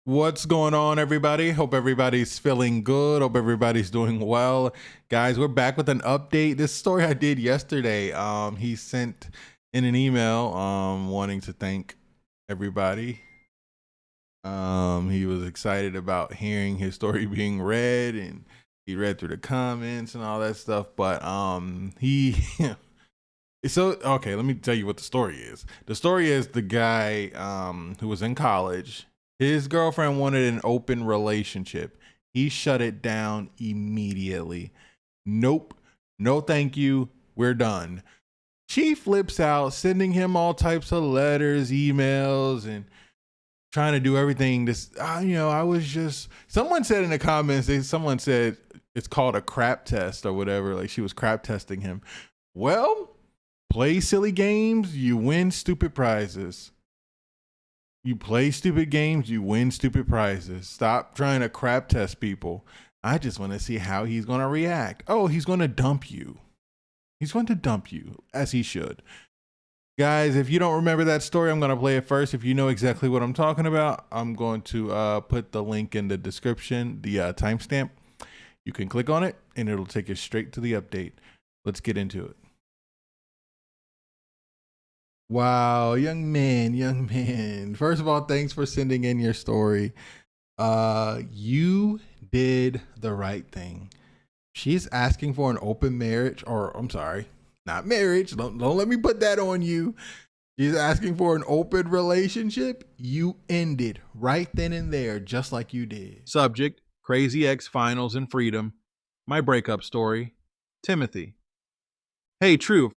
What's going on, everybody? Hope everybody's feeling good. Hope everybody's doing well. Guys, we're back with an update. This story I did yesterday. He sent in an email wanting to thank everybody. He was excited about hearing his story being read, and he read through the comments and all that stuff. But he so okay, let me tell you what the story is. The story is the guy who was in college. His girlfriend wanted an open relationship. He shut it down immediately. Nope. No, thank you. We're done. She flips out, sending him all types of letters, emails, and trying to do everything. I was just, someone said in the comments, someone said it's called a crap test or whatever. Like she was crap testing him. Well, play silly games, you win stupid prizes. You play stupid games, you win stupid prizes. Stop trying to crap test people. I just want to see how he's going to react. Oh, he's going to dump you. He's going to dump you, as he should. Guys, if you don't remember that story, I'm going to play it first. If you know exactly what I'm talking about, I'm going to put the link in the description, the timestamp. You can click on it, and it'll take you straight to the update. Let's get into it. Wow, young man. First of all, thanks for sending in your story. You did the right thing. She's asking for an open marriage, or I'm sorry, not marriage. Don't let me put that on you. She's asking for an open relationship. You ended right then and there, just like you did. Subject: Crazy Ex Finals and Freedom. My breakup story. Timothy. Hey, True.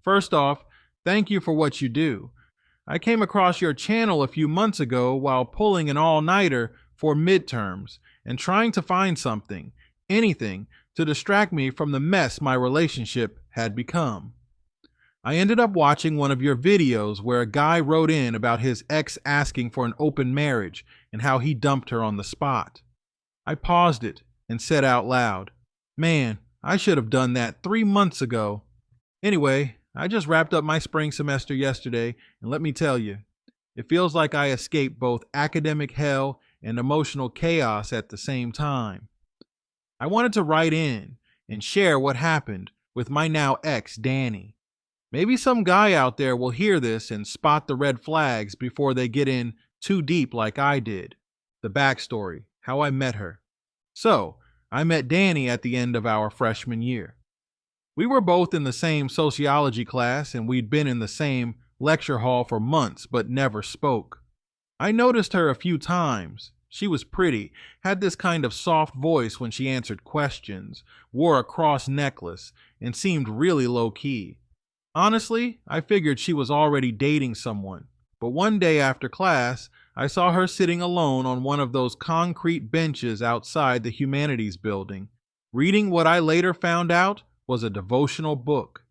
First off, thank you for what you do. I came across your channel a few months ago while pulling an all-nighter for midterms and trying to find something, anything, to distract me from the mess my relationship had become. I ended up watching one of your videos where a guy wrote in about his ex asking for an open marriage and how he dumped her on the spot. I paused it and said out loud, "Man, I should have done that 3 months ago." Anyway, I just wrapped up my spring semester yesterday, and let me tell you, it feels like I escaped both academic hell and emotional chaos at the same time. I wanted to write in and share what happened with my now ex, Danny. Maybe some guy out there will hear this and spot the red flags before they get in too deep like I did. The backstory, how I met her. So, I met Danny at the end of our freshman year. We were both in the same sociology class, and we'd been in the same lecture hall for months but never spoke. I noticed her a few times. She was pretty, had this kind of soft voice when she answered questions, wore a cross necklace, and seemed really low-key. Honestly, I figured she was already dating someone, but one day after class, I saw her sitting alone on one of those concrete benches outside the humanities building, reading what I later found out was a devotional book.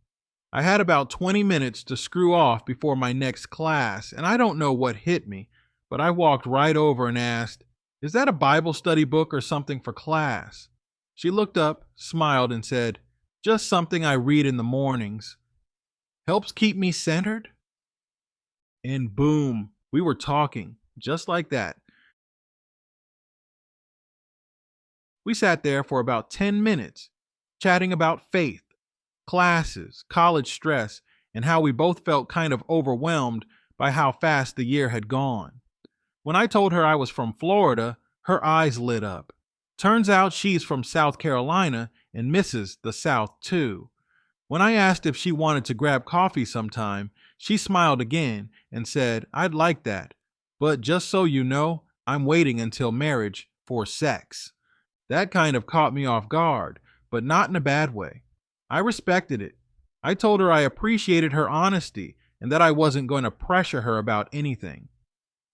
I had about 20 minutes to screw off before my next class, and I don't know what hit me, but I walked right over and asked, "Is that a Bible study book or something for class?" She looked up, smiled, and said, "Just something I read in the mornings. Helps keep me centered." And boom, we were talking, just like that. We sat there for about 10 minutes, chatting about faith, classes, college stress, and how we both felt kind of overwhelmed by how fast the year had gone. When I told her I was from Florida, her eyes lit up. Turns out she's from South Carolina and misses the South too. When I asked if she wanted to grab coffee sometime, she smiled again and said, "I'd like that, but just so you know, I'm waiting until marriage for sex." That kind of caught me off guard, but not in a bad way. I respected it. I told her I appreciated her honesty and that I wasn't going to pressure her about anything.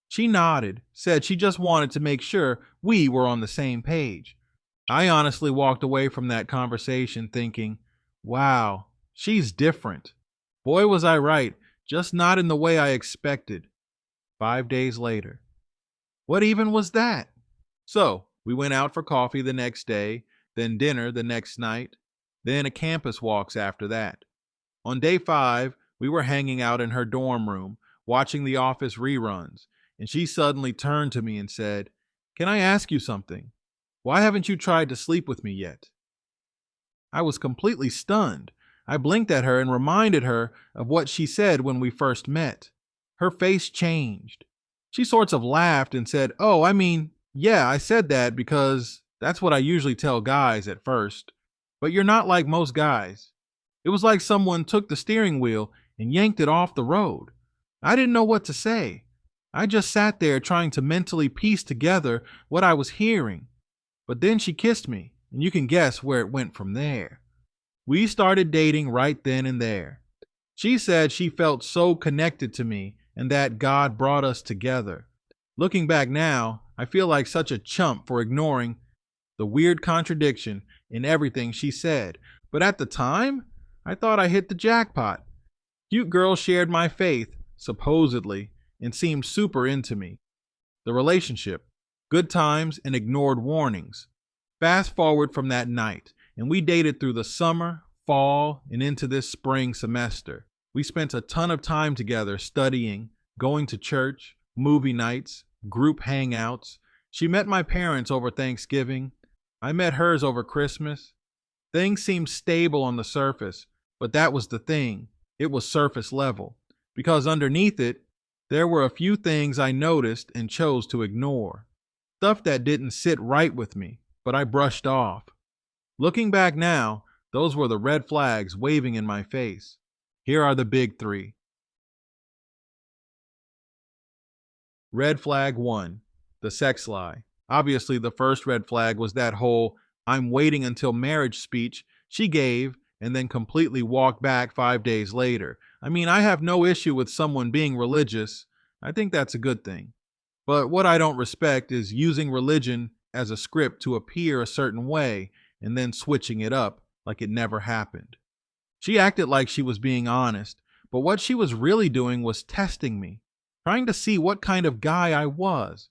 She nodded, said she just wanted to make sure we were on the same page. I honestly walked away from that conversation thinking, wow, she's different. Boy, was I right, just not in the way I expected. 5 days later. What even was that? So, we went out for coffee the next day, then dinner the next night, then a campus walks after that. On day 5, we were hanging out in her dorm room, watching The Office reruns, and she suddenly turned to me and said, "Can I ask you something? Why haven't you tried to sleep with me yet?" I was completely stunned. I blinked at her and reminded her of what she said when we first met. Her face changed. She sorts of laughed and said, "Oh, yeah, I said that because that's what I usually tell guys at first. But you're not like most guys." It was like someone took the steering wheel and yanked it off the road. I didn't know what to say. I just sat there trying to mentally piece together what I was hearing. But then she kissed me, and you can guess where it went from there. We started dating right then and there. She said she felt so connected to me and that God brought us together. Looking back now, I feel like such a chump for ignoring the weird contradiction in everything she said. But at the time, I thought I hit the jackpot. Cute girl shared my faith, supposedly, and seemed super into me. The relationship, good times and ignored warnings. Fast forward from that night, and we dated through the summer, fall, and into this spring semester. We spent a ton of time together studying, going to church, movie nights, group hangouts. She met my parents over Thanksgiving. I met hers over Christmas. Things seemed stable on the surface, but that was the thing. It was surface level. Because underneath it, there were a few things I noticed and chose to ignore. Stuff that didn't sit right with me, but I brushed off. Looking back now, those were the red flags waving in my face. Here are the big three. Red flag 1, the sex lie. Obviously, the first red flag was that whole "I'm waiting until marriage" speech she gave and then completely walked back 5 days later. I have no issue with someone being religious. I think that's a good thing. But what I don't respect is using religion as a script to appear a certain way and then switching it up like it never happened. She acted like she was being honest, but what she was really doing was testing me, trying to see what kind of guy I was.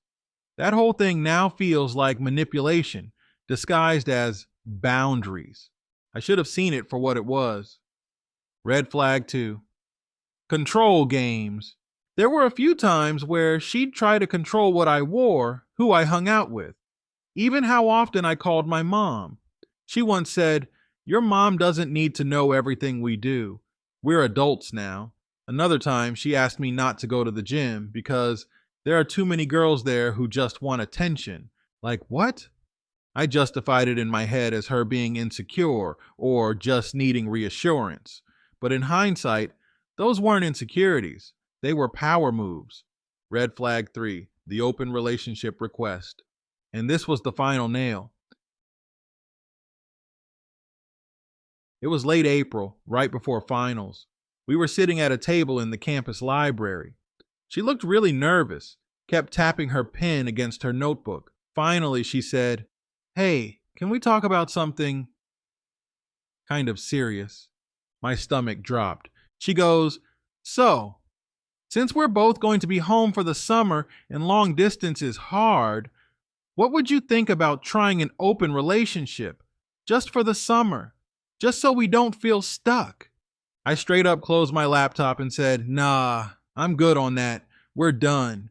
That whole thing now feels like manipulation, disguised as boundaries. I should have seen it for what it was. Red flag 2. Control games. There were a few times where she'd try to control what I wore, who I hung out with, even how often I called my mom. She once said, "Your mom doesn't need to know everything we do. We're adults now." Another time, she asked me not to go to the gym because there are too many girls there who just want attention. Like, what? I justified it in my head as her being insecure or just needing reassurance. But in hindsight, those weren't insecurities. They were power moves. Red flag 3, the open relationship request. And this was the final nail. It was late April, right before finals. We were sitting at a table in the campus library. She looked really nervous, kept tapping her pen against her notebook. Finally, she said, "Hey, can we talk about something kind of serious?" My stomach dropped. She goes, "So, since we're both going to be home for the summer and long distance is hard, what would you think about trying an open relationship just for the summer, just so we don't feel stuck?" I straight up closed my laptop and said, "Nah, I'm good on that. We're done."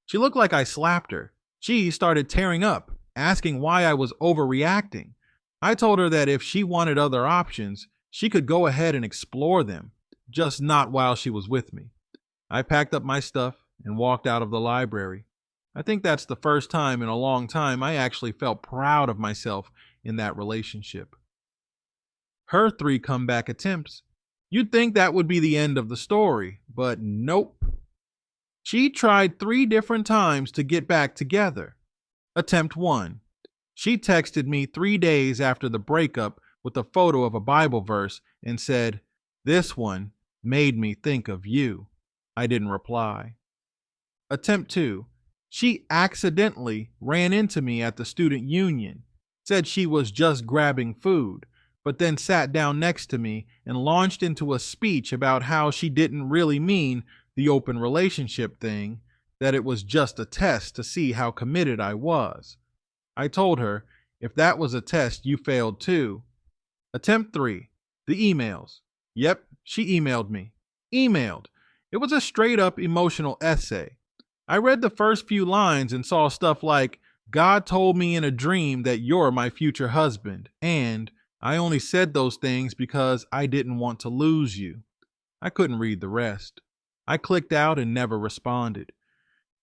She looked like I slapped her. She started tearing up, asking why I was overreacting. I told her that if she wanted other options, she could go ahead and explore them, just not while she was with me. I packed up my stuff and walked out of the library. I think that's the first time in a long time I actually felt proud of myself in that relationship. Her 3 comeback attempts. You'd think that would be the end of the story, but nope. She tried 3 different times to get back together. Attempt 1. She texted me 3 days after the breakup with a photo of a Bible verse and said, "This one made me think of you." I didn't reply. Attempt 2. She accidentally ran into me at the student union, said she was just grabbing food, but then sat down next to me and launched into a speech about how she didn't really mean the open relationship thing, that it was just a test to see how committed I was. I told her, if that was a test, you failed too. Attempt 3. The emails. Yep, she emailed me. Emailed. It was a straight up emotional essay. I read the first few lines and saw stuff like, God told me in a dream that you're my future husband, and I only said those things because I didn't want to lose you. I couldn't read the rest. I clicked out and never responded.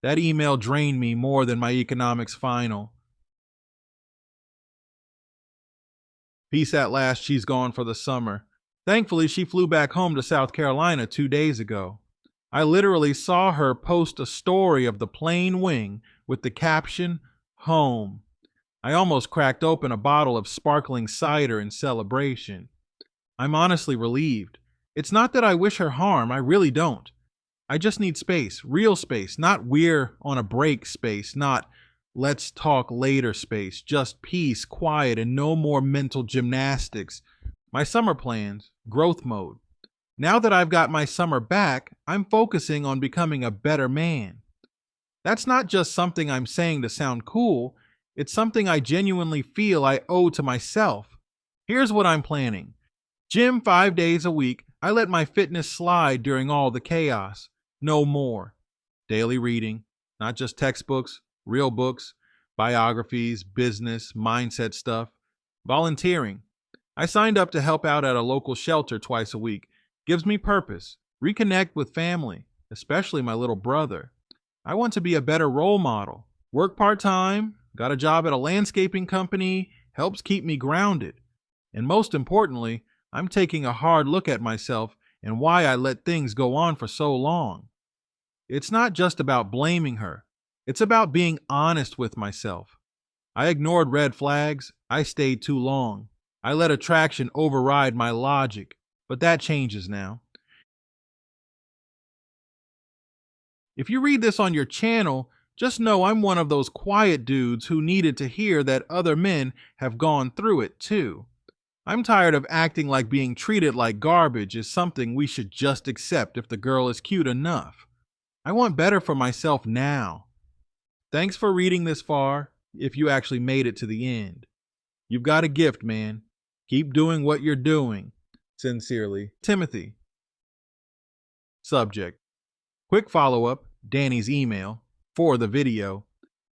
That email drained me more than my economics final. Peace at last, she's gone for the summer. Thankfully, she flew back home to South Carolina 2 days ago. I literally saw her post a story of the plane wing with the caption, Home. I almost cracked open a bottle of sparkling cider in celebration. I'm honestly relieved. It's not that I wish her harm, I really don't. I just need space, real space, not we're on a break space, not let's talk later space, just peace, quiet, and no more mental gymnastics. My summer plans, growth mode. Now that I've got my summer back, I'm focusing on becoming a better man. That's not just something I'm saying to sound cool, it's something I genuinely feel I owe to myself. Here's what I'm planning. Gym 5 days a week, I let my fitness slide during all the chaos. No more. Daily reading, not just textbooks, real books, biographies, business, mindset stuff. Volunteering. I signed up to help out at a local shelter twice a week. Gives me purpose. Reconnect with family, especially my little brother. I want to be a better role model. Work part-time, got a job at a landscaping company, helps keep me grounded. And most importantly, I'm taking a hard look at myself and why I let things go on for so long. It's not just about blaming her. It's about being honest with myself. I ignored red flags. I stayed too long. I let attraction override my logic, but that changes now. If you read this on your channel, just know I'm one of those quiet dudes who needed to hear that other men have gone through it too. I'm tired of acting like being treated like garbage is something we should just accept if the girl is cute enough. I want better for myself now. Thanks for reading this far, if you actually made it to the end. You've got a gift, man. Keep doing what you're doing. Sincerely, Timothy. Subject. Quick follow-up, Danny's email, for the video.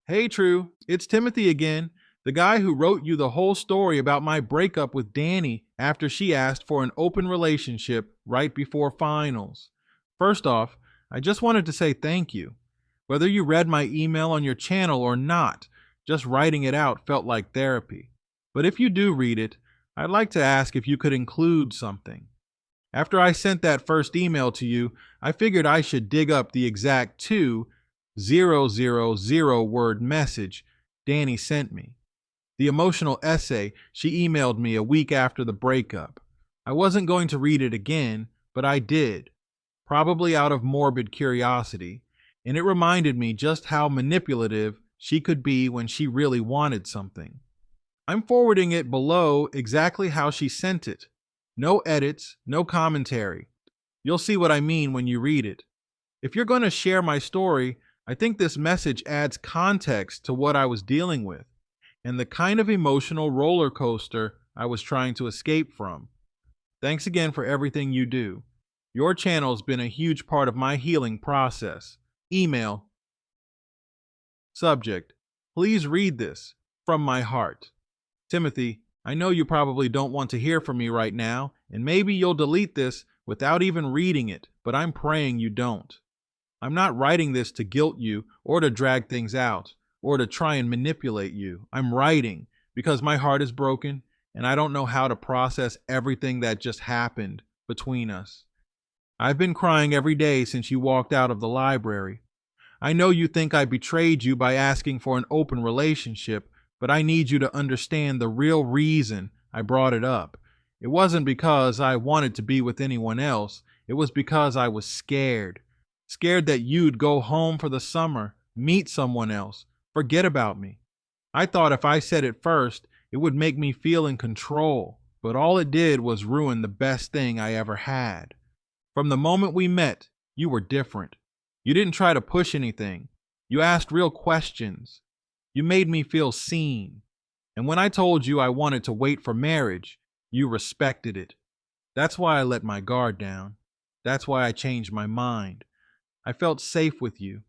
Hey True, it's Timothy again, the guy who wrote you the whole story about my breakup with Danny after she asked for an open relationship right before finals. First off, I just wanted to say thank you. Whether you read my email on your channel or not, just writing it out felt like therapy. But if you do read it, I'd like to ask if you could include something. After I sent that first email to you, I figured I should dig up the exact 2,000 word message Danny sent me. The emotional essay she emailed me a week after the breakup. I wasn't going to read it again, but I did, probably out of morbid curiosity, and it reminded me just how manipulative she could be when she really wanted something. I'm forwarding it below exactly how she sent it. No edits, no commentary. You'll see what I mean when you read it. If you're going to share my story, I think this message adds context to what I was dealing with and the kind of emotional roller coaster I was trying to escape from. Thanks again for everything you do. Your channel's been a huge part of my healing process. Email. Subject. Please read this. From my heart. Timothy, I know you probably don't want to hear from me right now, and maybe you'll delete this without even reading it, but I'm praying you don't. I'm not writing this to guilt you or to drag things out or to try and manipulate you. I'm writing because my heart is broken and I don't know how to process everything that just happened between us. I've been crying every day since you walked out of the library. I know you think I betrayed you by asking for an open relationship, but I need you to understand the real reason I brought it up. It wasn't because I wanted to be with anyone else. It was because I was scared. Scared that you'd go home for the summer, meet someone else, forget about me. I thought if I said it first, it would make me feel in control, but all it did was ruin the best thing I ever had. From the moment we met, you were different. You didn't try to push anything. You asked real questions. You made me feel seen. And when I told you I wanted to wait for marriage, you respected it. That's why I let my guard down. That's why I changed my mind. I felt safe with you.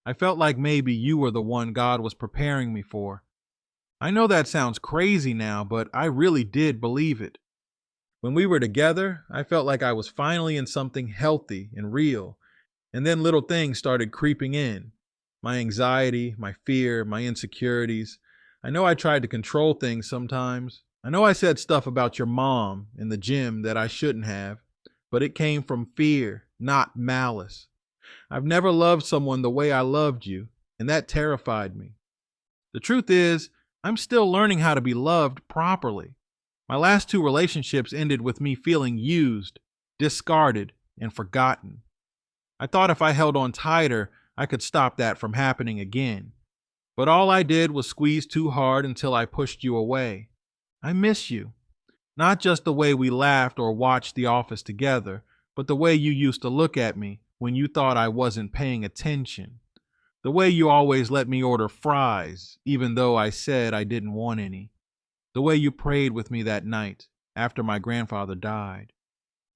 I felt like maybe you were the one God was preparing me for. I know that sounds crazy now, but I really did believe it. When we were together, I felt like I was finally in something healthy and real, and then little things started creeping in. My anxiety, my fear, my insecurities. I know I tried to control things sometimes. I know I said stuff about your mom in the gym that I shouldn't have, but it came from fear, not malice. I've never loved someone the way I loved you, and that terrified me. The truth is, I'm still learning how to be loved properly. My last two relationships ended with me feeling used, discarded, and forgotten. I thought if I held on tighter, I could stop that from happening again. But all I did was squeeze too hard until I pushed you away. I miss you. Not just the way we laughed or watched The Office together, but the way you used to look at me when you thought I wasn't paying attention. The way you always let me order fries, even though I said I didn't want any. The way you prayed with me that night after my grandfather died.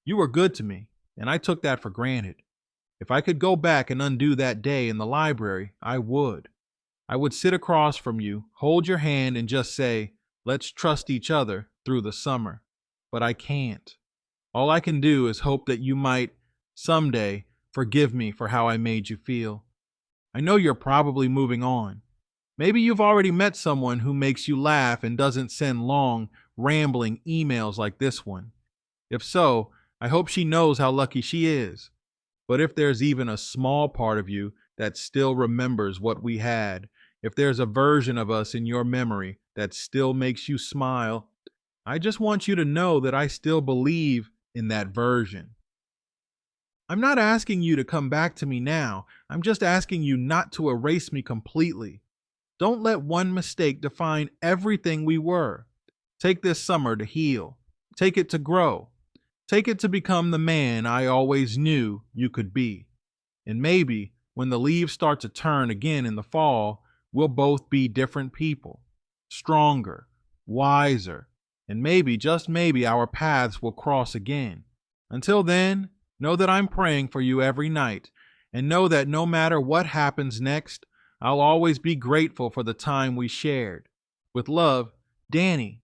You were good to me, and I took that for granted. If I could go back and undo that day in the library, I would. I would sit across from you, hold your hand, and just say, let's trust each other through the summer. But I can't. All I can do is hope that you might, someday, forgive me for how I made you feel. I know you're probably moving on. Maybe you've already met someone who makes you laugh and doesn't send long, rambling emails like this one. If so, I hope she knows how lucky she is. But if there's even a small part of you that still remembers what we had, if there's a version of us in your memory that still makes you smile, I just want you to know that I still believe in that version. I'm not asking you to come back to me now. I'm just asking you not to erase me completely. Don't let one mistake define everything we were. Take this summer to heal. Take it to grow. Take it to become the man I always knew you could be. And maybe when the leaves start to turn again in the fall, we'll both be different people, stronger, wiser, and maybe, just maybe, our paths will cross again. Until then, know that I'm praying for you every night, and know that no matter what happens next, I'll always be grateful for the time we shared. With love, Danny.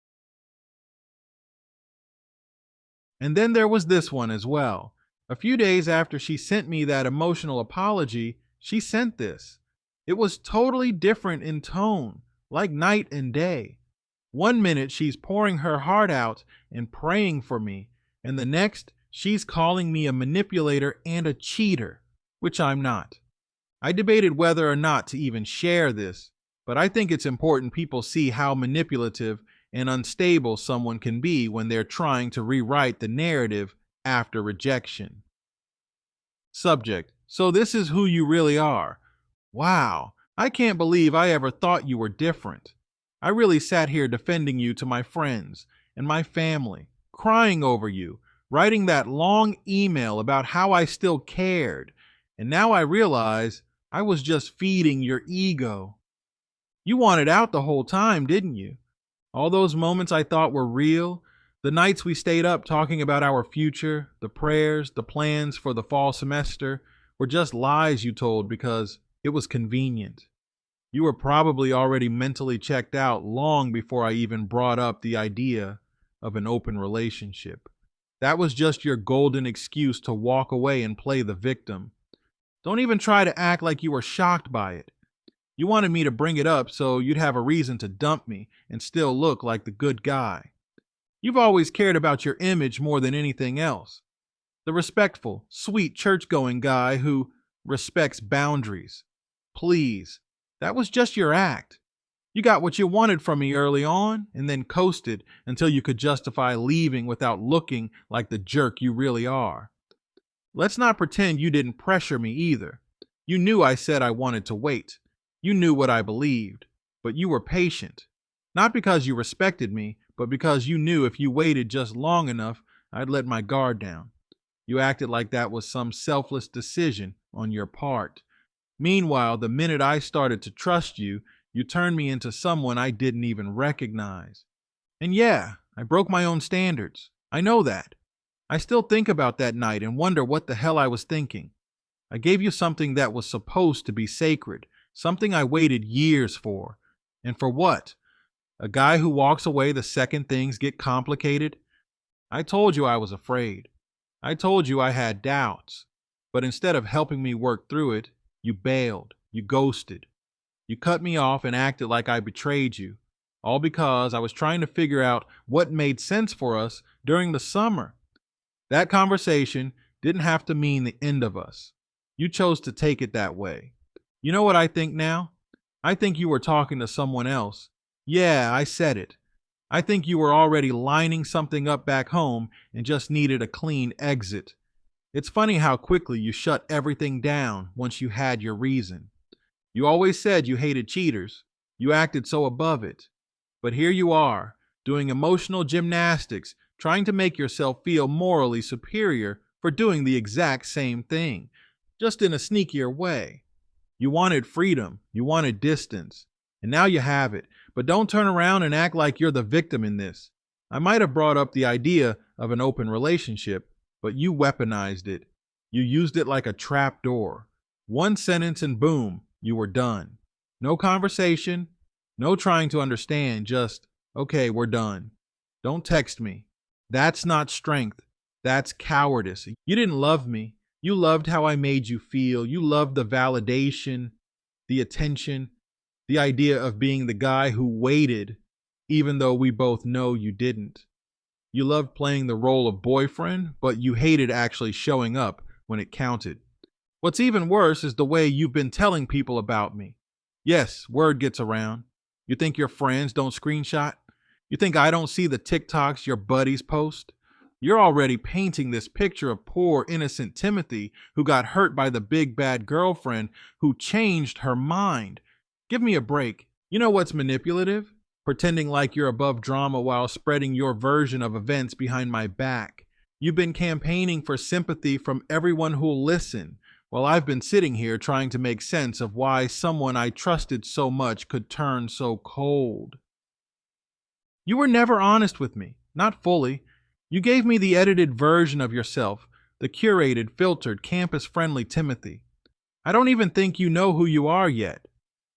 And then there was this one as well. A few days after she sent me that emotional apology, she sent this. It was totally different in tone, like night and day. One minute she's pouring her heart out and praying for me, and the next she's calling me a manipulator and a cheater, which I'm not. I debated whether or not to even share this, but I think it's important people see how manipulative and unstable someone can be when they're trying to rewrite the narrative after rejection. Subject: so this is who you really are. Wow, I can't believe I ever thought you were different. I really sat here defending you to my friends and my family, crying over you, writing that long email about how I still cared, and now I realize I was just feeding your ego. You wanted out the whole time, didn't you? All those moments I thought were real, the nights we stayed up talking about our future, the prayers, the plans for the fall semester, were just lies you told because it was convenient. You were probably already mentally checked out long before I even brought up the idea of an open relationship. That was just your golden excuse to walk away and play the victim. Don't even try to act like you were shocked by it. You wanted me to bring it up so you'd have a reason to dump me and still look like the good guy. You've always cared about your image more than anything else. The respectful, sweet church-going guy who respects boundaries. Please, that was just your act. You got what you wanted from me early on and then coasted until you could justify leaving without looking like the jerk you really are. Let's not pretend you didn't pressure me either. You knew I said I wanted to wait. You knew what I believed, but you were patient. Not because you respected me, but because you knew if you waited just long enough, I'd let my guard down. You acted like that was some selfless decision on your part. Meanwhile, the minute I started to trust you, you turned me into someone I didn't even recognize. And yeah, I broke my own standards. I know that. I still think about that night and wonder what the hell I was thinking. I gave you something that was supposed to be sacred, something I waited years for. And for what? A guy who walks away the second things get complicated? I told you I was afraid. I told you I had doubts. But instead of helping me work through it, you bailed, you ghosted. You cut me off and acted like I betrayed you, all because I was trying to figure out what made sense for us during the summer. That conversation didn't have to mean the end of us. You chose to take it that way. You know what I think now? I think you were talking to someone else. Yeah, I said it. I think you were already lining something up back home and just needed a clean exit. It's funny how quickly you shut everything down once you had your reason. You always said you hated cheaters. You acted so above it. But here you are, doing emotional gymnastics, trying to make yourself feel morally superior for doing the exact same thing, just in a sneakier way. You wanted freedom, you wanted distance, and now you have it. But don't turn around and act like you're the victim in this. I might have brought up the idea of an open relationship, but you weaponized it. You used it like a trap door. One sentence and boom, you were done. No conversation, no trying to understand, just, okay, we're done. Don't text me. That's not strength. That's cowardice. You didn't love me. You loved how I made you feel. You loved the validation, the attention, the idea of being the guy who waited, even though we both know you didn't. You loved playing the role of boyfriend, but you hated actually showing up when it counted. What's even worse is the way you've been telling people about me. Yes, word gets around. You think your friends don't screenshot? You think I don't see the TikToks your buddies post? You're already painting this picture of poor, innocent Timothy who got hurt by the big bad girlfriend who changed her mind. Give me a break. You know what's manipulative? Pretending like you're above drama while spreading your version of events behind my back. You've been campaigning for sympathy from everyone who'll listen, while I've been sitting here trying to make sense of why someone I trusted so much could turn so cold. You were never honest with me, not fully. You gave me the edited version of yourself, the curated, filtered, campus-friendly Timothy. I don't even think you know who you are yet.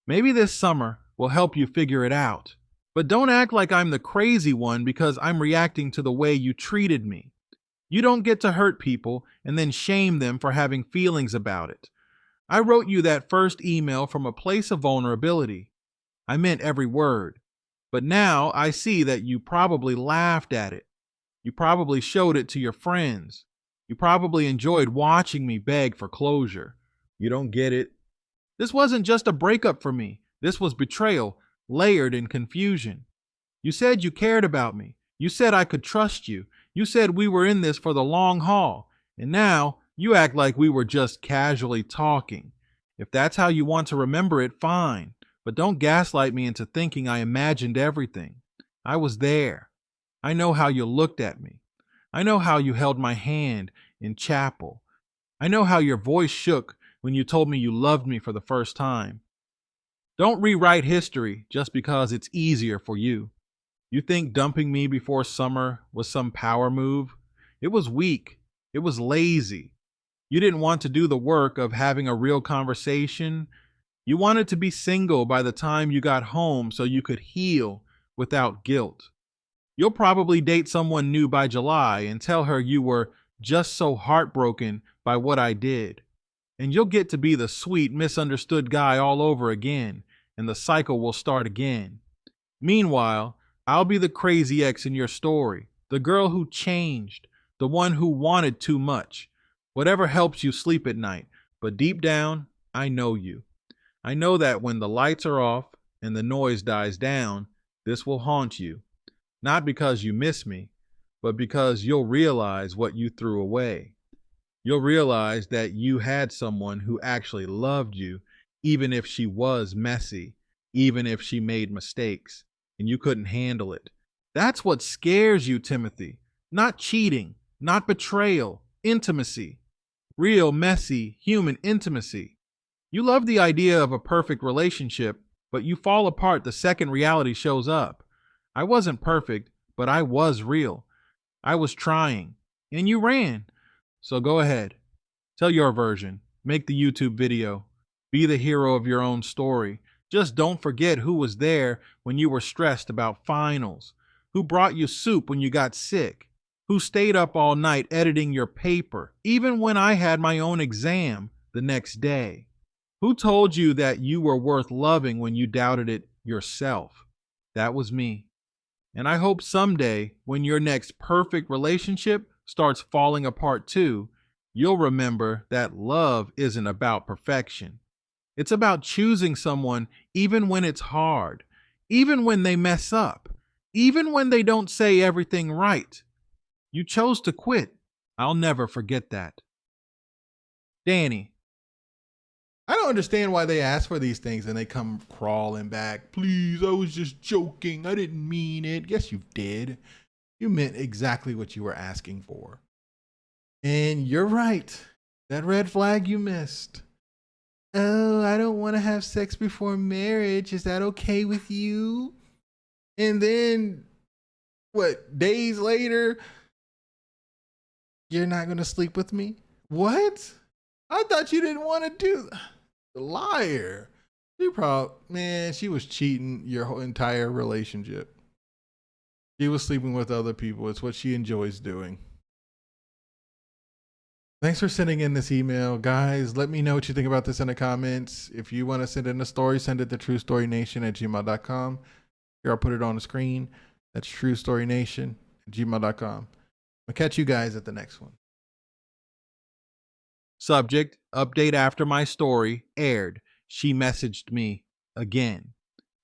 Maybe this summer will help you figure it out. But don't act like I'm the crazy one because I'm reacting to the way you treated me. You don't get to hurt people and then shame them for having feelings about it. I wrote you that first email from a place of vulnerability. I meant every word. But now I see that you probably laughed at it. You probably showed it to your friends. You probably enjoyed watching me beg for closure. You don't get it. This wasn't just a breakup for me. This was betrayal, layered in confusion. You said you cared about me. You said I could trust you. You said we were in this for the long haul. And now you act like we were just casually talking. If that's how you want to remember it, fine. But don't gaslight me into thinking I imagined everything. I was there. I know how you looked at me. I know how you held my hand in chapel. I know how your voice shook when you told me you loved me for the first time. Don't rewrite history just because it's easier for you. You think dumping me before summer was some power move? It was weak. It was lazy. You didn't want to do the work of having a real conversation. You wanted to be single by the time you got home so you could heal without guilt. You'll probably date someone new by July and tell her you were just so heartbroken by what I did. And you'll get to be the sweet, misunderstood guy all over again, and the cycle will start again. Meanwhile, I'll be the crazy ex in your story, the girl who changed, the one who wanted too much. Whatever helps you sleep at night, but deep down, I know you. I know that when the lights are off and the noise dies down, this will haunt you. Not because you miss me, but because you'll realize what you threw away. You'll realize that you had someone who actually loved you, even if she was messy, even if she made mistakes, and you couldn't handle it. That's what scares you, Timothy. Not cheating, not betrayal, intimacy. Real, messy, human intimacy. You love the idea of a perfect relationship, but you fall apart the second reality shows up. I wasn't perfect, but I was real. I was trying, and you ran. So go ahead. Tell your version. Make the YouTube video. Be the hero of your own story. Just don't forget who was there when you were stressed about finals, who brought you soup when you got sick, who stayed up all night editing your paper, even when I had my own exam the next day, who told you that you were worth loving when you doubted it yourself. That was me. And I hope someday, when your next perfect relationship starts falling apart too, you'll remember that love isn't about perfection. It's about choosing someone even when it's hard, even when they mess up, even when they don't say everything right. You chose to quit. I'll never forget that. Danny. I don't understand why they ask for these things and they come crawling back. Please, I was just joking. I didn't mean it. Yes, you did. You meant exactly what you were asking for. And you're right. That red flag you missed. Oh, I don't want to have sex before marriage. Is that okay with you? And then, days later, you're not going to sleep with me? What? I thought you didn't want to do that. Liar. She was cheating your whole entire relationship. She was sleeping with other people. It's what she enjoys doing. Thanks for sending in this email, guys. Let me know what you think about this in the comments. If you want to send in a story, send it to truestorynation@gmail.com. Here, I'll put it on the screen. That's truestorynation@gmail.com. I'll catch you guys at the next one. Subject, update after my story aired. She messaged me again.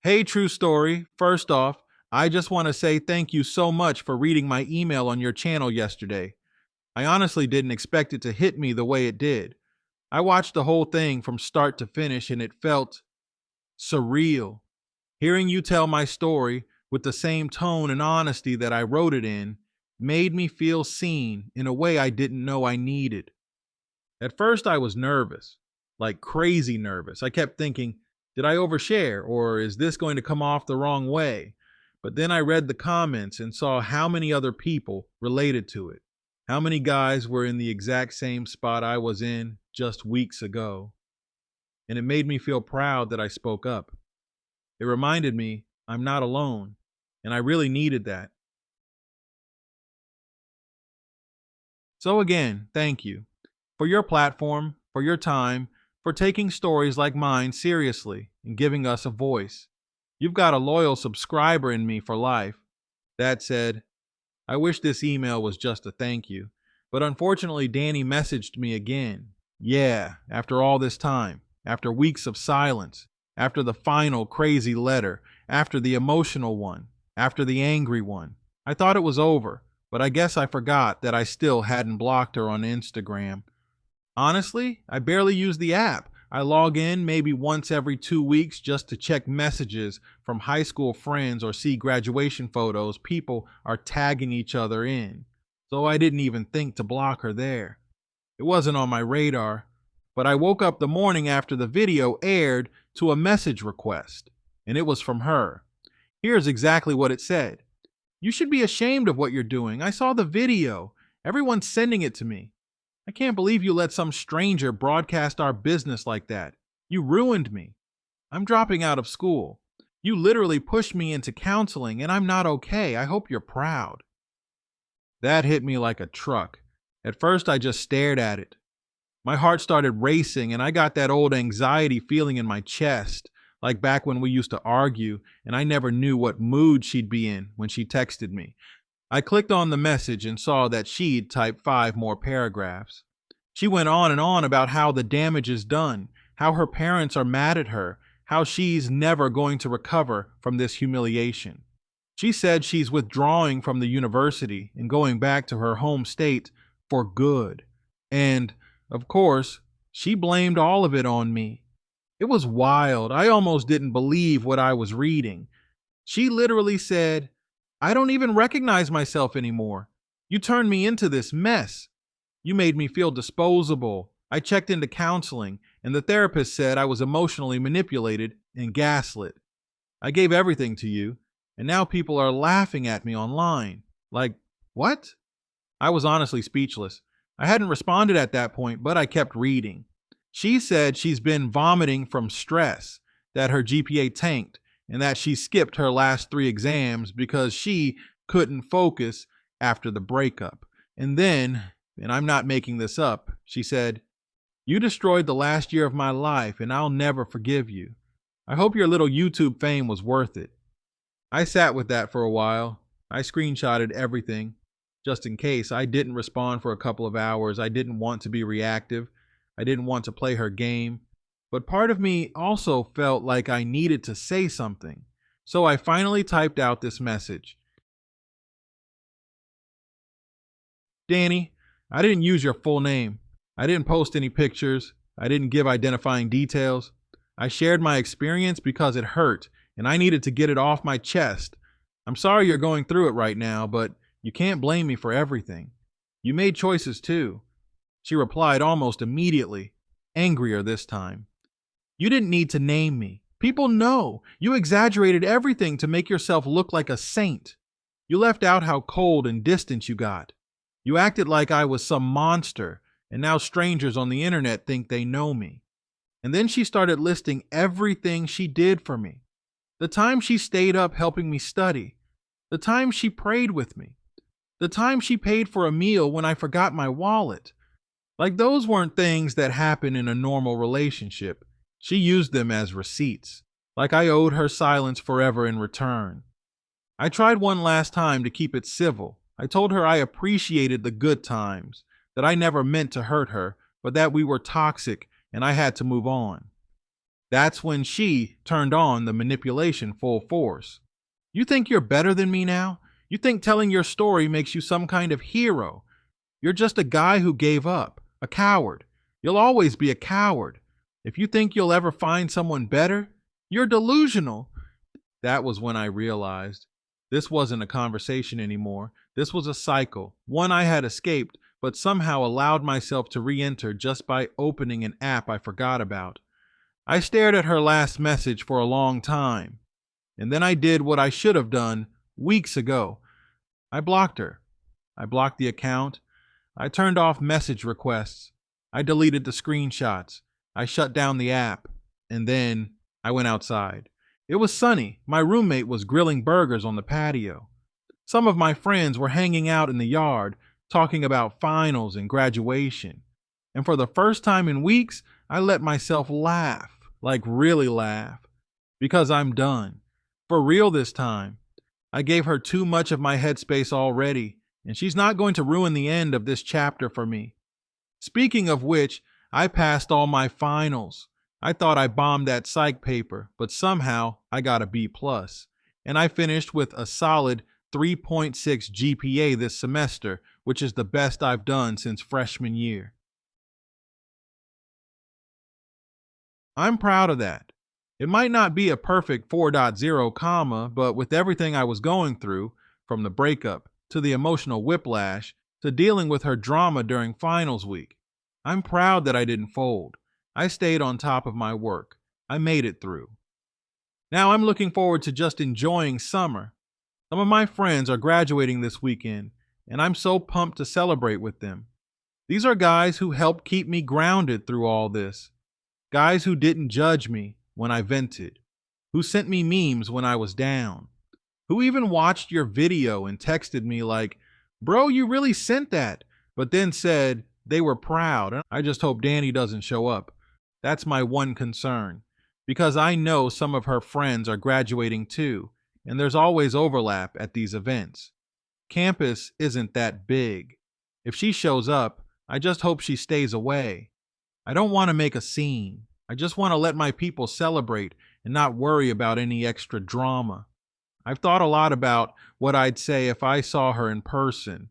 Hey, True Story. First off, I just want to say thank you so much for reading my email on your channel yesterday. I honestly didn't expect it to hit me the way it did. I watched the whole thing from start to finish and it felt surreal. Hearing you tell my story with the same tone and honesty that I wrote it in made me feel seen in a way I didn't know I needed. At first, I was nervous, like crazy nervous. I kept thinking, did I overshare or is this going to come off the wrong way? But then I read the comments and saw how many other people related to it. How many guys were in the exact same spot I was in just weeks ago. And it made me feel proud that I spoke up. It reminded me I'm not alone, and I really needed that. So again, thank you. For your platform, for your time, for taking stories like mine seriously and giving us a voice. You've got a loyal subscriber in me for life. That said, I wish this email was just a thank you, but unfortunately Danny messaged me again. Yeah, after all this time, after weeks of silence, after the final crazy letter, after the emotional one, after the angry one. I thought it was over, but I guess I forgot that I still hadn't blocked her on Instagram. Honestly, I barely use the app. I log in maybe once every 2 weeks just to check messages from high school friends or see graduation photos people are tagging each other in. So I didn't even think to block her there. It wasn't on my radar, but I woke up the morning after the video aired to a message request, and it was from her. Here's exactly what it said. You should be ashamed of what you're doing. I saw the video. Everyone's sending it to me. I can't believe you let some stranger broadcast our business like that. You ruined me. I'm dropping out of school. You literally pushed me into counseling, and I'm not okay. I hope you're proud. That hit me like a truck. At first, I just stared at it. My heart started racing, and I got that old anxiety feeling in my chest, like back when we used to argue, and I never knew what mood she'd be in when she texted me. I clicked on the message and saw that she'd typed 5 more paragraphs. She went on and on about how the damage is done, how her parents are mad at her, how she's never going to recover from this humiliation. She said she's withdrawing from the university and going back to her home state for good. And, of course, she blamed all of it on me. It was wild. I almost didn't believe what I was reading. She literally said, I don't even recognize myself anymore. You turned me into this mess. You made me feel disposable. I checked into counseling, and the therapist said I was emotionally manipulated and gaslit. I gave everything to you, and now people are laughing at me online. Like, what? I was honestly speechless. I hadn't responded at that point, but I kept reading. She said she's been vomiting from stress, that her GPA tanked, and that she skipped her last 3 exams because she couldn't focus after the breakup. And then, and I'm not making this up, she said, "You destroyed the last year of my life, and I'll never forgive you. I hope your little YouTube fame was worth it." I sat with that for a while. I screenshotted everything, just in case. I didn't respond for a couple of hours. I didn't want to be reactive. I didn't want to play her game. But part of me also felt like I needed to say something. So I finally typed out this message. "Danny, I didn't use your full name. I didn't post any pictures. I didn't give identifying details. I shared my experience because it hurt, and I needed to get it off my chest. I'm sorry you're going through it right now, but you can't blame me for everything. You made choices too." She replied almost immediately, angrier this time. "You didn't need to name me. People know. You exaggerated everything to make yourself look like a saint. You left out how cold and distant you got. You acted like I was some monster, and now strangers on the internet think they know me." And then she started listing everything she did for me. The time she stayed up helping me study. The time she prayed with me. The time she paid for a meal when I forgot my wallet. Like those weren't things that happen in a normal relationship. She used them as receipts. Like I owed her silence forever in return. I tried one last time to keep it civil. I told her I appreciated the good times, that I never meant to hurt her, but that we were toxic and I had to move on. That's when she turned on the manipulation full force. "You think you're better than me now? You think telling your story makes you some kind of hero? You're just a guy who gave up, a coward. You'll always be a coward. If you think you'll ever find someone better, you're delusional." That was when I realized this wasn't a conversation anymore. This was a cycle, one I had escaped, but somehow allowed myself to re-enter just by opening an app I forgot about. I stared at her last message for a long time, and then I did what I should have done weeks ago. I blocked her. I blocked the account. I turned off message requests. I deleted the screenshots. I shut down the app. And then I went outside. It was sunny. My roommate was grilling burgers on the patio. Some of my friends were hanging out in the yard, talking about finals and graduation. And for the first time in weeks, I let myself laugh, like really laugh, because I'm done. For real this time. I gave her too much of my headspace already, and she's not going to ruin the end of this chapter for me. Speaking of which, I passed all my finals. I thought I bombed that psych paper, but somehow I got a B+, and I finished with a solid 3.6 GPA this semester, which is the best I've done since freshman year. I'm proud of that. It might not be a perfect 4.0 comma, but with everything I was going through, from the breakup to the emotional whiplash to dealing with her drama during finals week, I'm proud that I didn't fold. I stayed on top of my work. I made it through. Now I'm looking forward to just enjoying summer. Some of my friends are graduating this weekend, and I'm so pumped to celebrate with them. These are guys who helped keep me grounded through all this. Guys who didn't judge me when I vented, who sent me memes when I was down, who even watched your video and texted me like, "Bro, you really sent that," but then said they were proud. I just hope Danny doesn't show up. That's my one concern, because I know some of her friends are graduating too, and there's always overlap at these events. Campus isn't that big. If she shows up, I just hope she stays away. I don't want to make a scene. I just want to let my people celebrate and not worry about any extra drama. I've thought a lot about what I'd say if I saw her in person,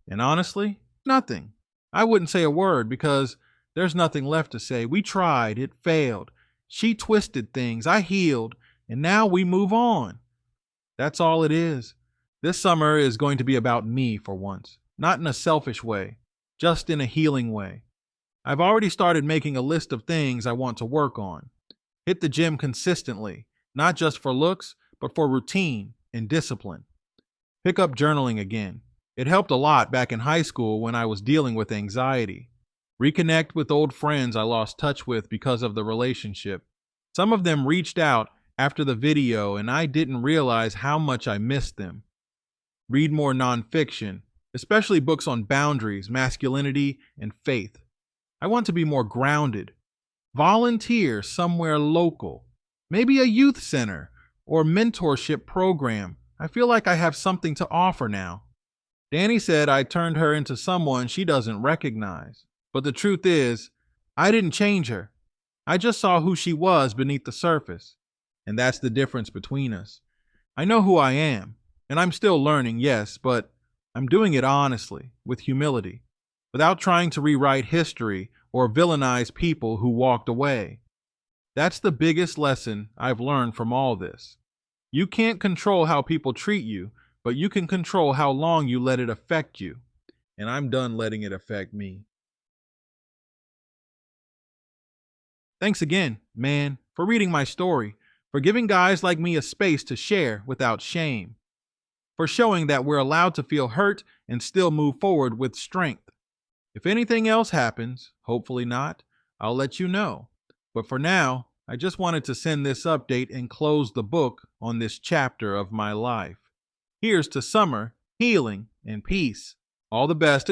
and honestly, nothing. I wouldn't say a word because there's nothing left to say. We tried, it failed. She twisted things, I healed, and now we move on. That's all it is. This summer is going to be about me for once, not in a selfish way, just in a healing way. I've already started making a list of things I want to work on. Hit the gym consistently, not just for looks, but for routine and discipline. Pick up journaling again. It helped a lot back in high school when I was dealing with anxiety. reconnect with old friends I lost touch with because of the relationship. Some of them reached out after the video, and I didn't realize how much I missed them. Read more nonfiction, especially books on boundaries, masculinity, and faith. I want to be more grounded. Volunteer somewhere local, maybe a youth center or mentorship program. I feel like I have something to offer now. Danny said I turned her into someone she doesn't recognize. But the truth is, I didn't change her. I just saw who she was beneath the surface. And that's the difference between us. I know who I am, and I'm still learning, yes, but I'm doing it honestly, with humility, without trying to rewrite history or villainize people who walked away. That's the biggest lesson I've learned from all this. You can't control how people treat you, but you can control how long you let it affect you. And I'm done letting it affect me. Thanks again, man, for reading my story, for giving guys like me a space to share without shame, for showing that we're allowed to feel hurt and still move forward with strength. If anything else happens, hopefully not, I'll let you know. But for now, I just wanted to send this update and close the book on this chapter of my life. Here's to summer, healing, and peace. All the best.